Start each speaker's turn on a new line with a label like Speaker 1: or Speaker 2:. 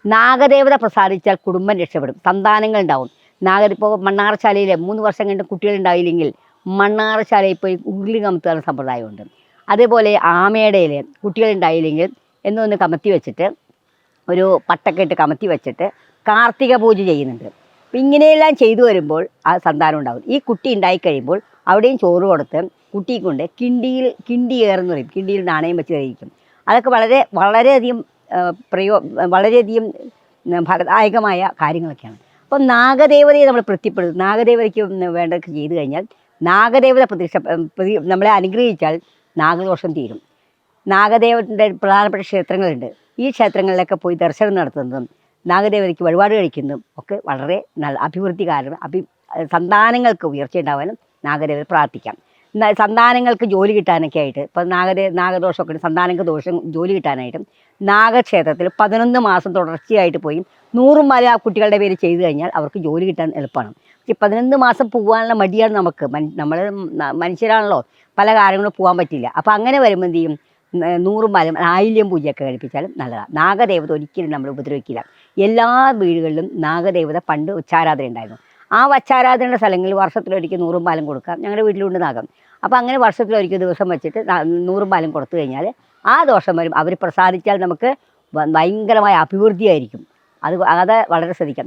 Speaker 1: നാഗദേവത പ്രസാദിച്ചാൽ കുടുംബം രക്ഷപ്പെടും, സന്താനങ്ങൾ ഉണ്ടാവും. ഇപ്പോൾ മണ്ണാറശാലയിൽ 3 വർഷം കഴിഞ്ഞിട്ട് കുട്ടികളുണ്ടായില്ലെങ്കിൽ മണ്ണാറശാലയിൽ പോയി ഉരുളി കമത്തുന്ന സമ്പ്രദായമുണ്ട്. അതേപോലെ ആമേടയിൽ കുട്ടികളുണ്ടായില്ലെങ്കിൽ എന്നൊന്ന് കമത്തി വെച്ചിട്ട് ഒരു പട്ടൊക്കെ ഇട്ട് കമത്തി വെച്ചിട്ട് കാർത്തിക പൂജ ചെയ്യുന്നുണ്ട്. അപ്പം ഇങ്ങനെയെല്ലാം ചെയ്തു വരുമ്പോൾ ആ സന്താനം ഉണ്ടാകും. ഈ കുട്ടി ഉണ്ടായിക്കഴിയുമ്പോൾ അവിടെയും ചോറ് കൊടുത്ത് കുട്ടിയെ കൊണ്ട് കിണ്ടിയേറെന്ന് പറയും, കിണ്ടിയിൽ നാണയം വെച്ച് കഴിക്കും. അതൊക്കെ വളരെയധികം വളരെയധികം ഫലദായകമായ കാര്യങ്ങളൊക്കെയാണ്. അപ്പം നാഗദേവതയെ നമ്മൾ തൃപ്തിപ്പെടുത്തും. നാഗദേവതയ്ക്ക് വേണ്ടതൊക്കെ ചെയ്തു കഴിഞ്ഞാൽ നാഗദേവത നമ്മളെ അനുഗ്രഹിച്ചാൽ നാഗദോഷം തീരും. നാഗദേവൻ്റെ പ്രധാനപ്പെട്ട ക്ഷേത്രങ്ങളുണ്ട്. ഈ ക്ഷേത്രങ്ങളിലൊക്കെ പോയി ദർശനം നടത്തുന്നതും നാഗദേവതയ്ക്ക് വഴിപാട് കഴിക്കുന്നതും ഒക്കെ വളരെ നല്ല അഭിവൃദ്ധി കാരണം സന്താനങ്ങൾക്ക് ഉയർച്ച ഉണ്ടാവാനും നാഗദേവത പ്രാർത്ഥിക്കാം. സന്താനങ്ങൾക്ക് ജോലി കിട്ടാനൊക്കെ ആയിട്ട് ഇപ്പം നാഗദോഷമൊക്കെ സന്താനങ്ങൾക്ക് ജോലി കിട്ടാനായിട്ടും നാഗക്ഷേത്രത്തിൽ 11 മാസം തുടർച്ചയായിട്ട് പോയി 100 മാല ആ കുട്ടികളുടെ പേര് ചെയ്തു കഴിഞ്ഞാൽ അവർക്ക് ജോലി കിട്ടാൻ എളുപ്പമാണ്. പക്ഷേ 11 മാസം പോകാനുള്ള മടിയാണ് നമുക്ക്. നമ്മൾ മനുഷ്യരാണല്ലോ, പല കാര്യങ്ങളും പോകാൻ പറ്റില്ല. അപ്പോൾ അങ്ങനെ വരുമ്പോൾ എന്ത് ചെയ്യും, 100 മാല ആയില്യം പൂജയൊക്കെ കഴിപ്പിച്ചാലും നല്ലതാണ്. നാഗദേവത ഒരിക്കലും നമ്മൾ ഉപദ്രവിക്കില്ല. എല്ലാ വീടുകളിലും നാഗദേവത പണ്ട് ഉച്ചാരാധന ഉണ്ടായിരുന്നു. ആ വച്ചാരാധനയുടെ സ്ഥലങ്ങളിൽ വർഷത്തിലൊരിക്കൽ 100 പാലം കൊടുക്കാം. ഞങ്ങളുടെ വീട്ടിലുണ്ട് നാഗം. അപ്പോൾ അങ്ങനെ വർഷത്തിലൊരിക്കൽ ദിവസം വെച്ചിട്ട് 100 പാലം കൊടുത്തു കഴിഞ്ഞാൽ ആ ദോഷം വരും. അവർ പ്രസാദിച്ചാൽ നമുക്ക് ഭയങ്കരമായ അഭിവൃദ്ധിയായിരിക്കും. അത് വളരെ ശ്രദ്ധിക്കാം.